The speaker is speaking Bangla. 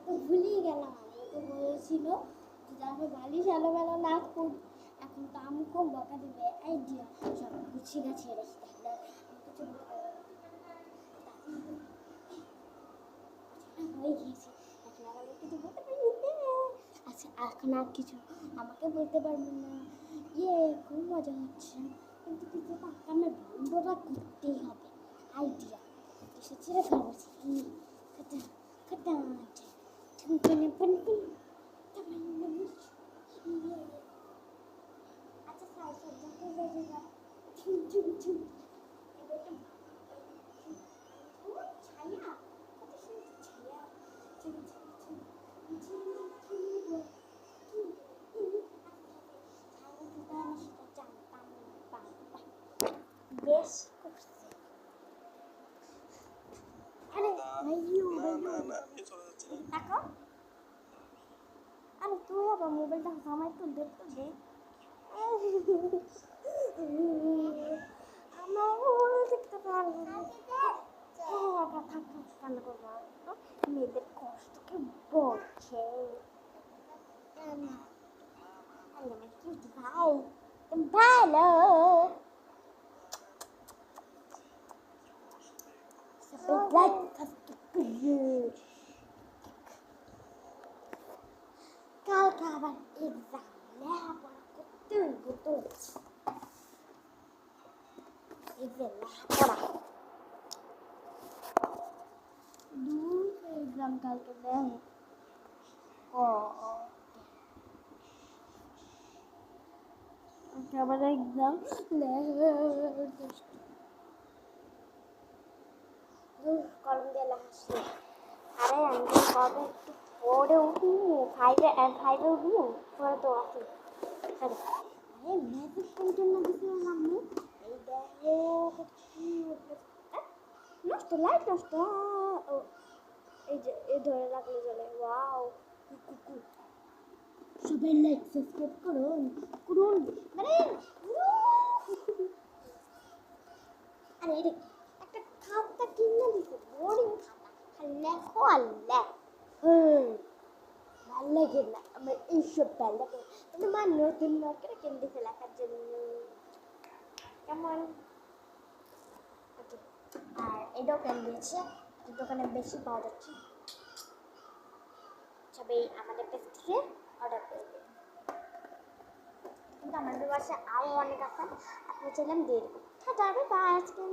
তো ভুলেই গেলাম, আমি তো বলেছিল যে তারপর বালিশ এলোমেলো না করি। এখন তো আমাকেও বকা দেবে। আইডিয়া সব গুছিয়ে গাছিয়ে রেখে তাহলে কিছু হয়ে গিয়েছে। এখন আমাকে কিছু বলতে পারবি না। আচ্ছা এখন আর কিছু আমাকে বলতে পারবি না। খুব মজা হচ্ছে, কিন্তু কিছু আমার বন্ধুরা করতেই হবে। আইডিয়া এসে ছেড়ে ফেলছি। খাটা খাটা ঠুনটুনে পুনপুন। আচ্ছা স্যার সবজাকে বেজে ঠুন ঠুন ঠুন। ছায়া কত সুন্দর ছায়া। ঠুন ঠুন ঠুন ঠুন ঠুন। বেশ করছে। আরে ভাইও দেখো, আরে তুই আবার মোবাইলটা আমার একটু দেখতে দে। আমার মোবাইল দেখতে পারবো না। থাক কান্না করবো না। মেয়েদের কষ্টকে বলছে আমার কিউট ভাই ভালো। কালকে আবার এক্সাম, লেখাপড়া করতে হইব তো। লেখাপড়া এক্সাম কালকে দেন। আবার এক্সাম কলম দিয়ে লেখাচ্ছি। আরে আমি কবে একটু ফোরে উঠি, ফাইভে উঠি, পরে তো আসি। আরে ম্যাজিক পেন্টের না দিছিলাম আমি। এই দেখো নষ্ট, লাইট নষ্ট। এই যে এই ধরে রাখলে চলে। ওয়াও সবাই লাইক সাবস্ক্রাইব করুন মানে আরে এটা একটা খাতা কিনে দিছে, বোরিং খাতা, খালি লেখো আর লেখ। ভাল লাগে না আমার এইসব, ভাল লাগে কিন্তু মা নতুন মার্কেটে কিনে দিছে লেখার জন্য। কেমন আর এটাও কিনে দিয়েছে, দোকানে বেশি পাওয়া যাচ্ছে। সবাই আমাদের কাছ থেকে অর্ডার করবে, কিন্তু আমাদের বাসায় আরও অনেক আছে, আপনি চাইলাম দিয়ে দেবো। আজকের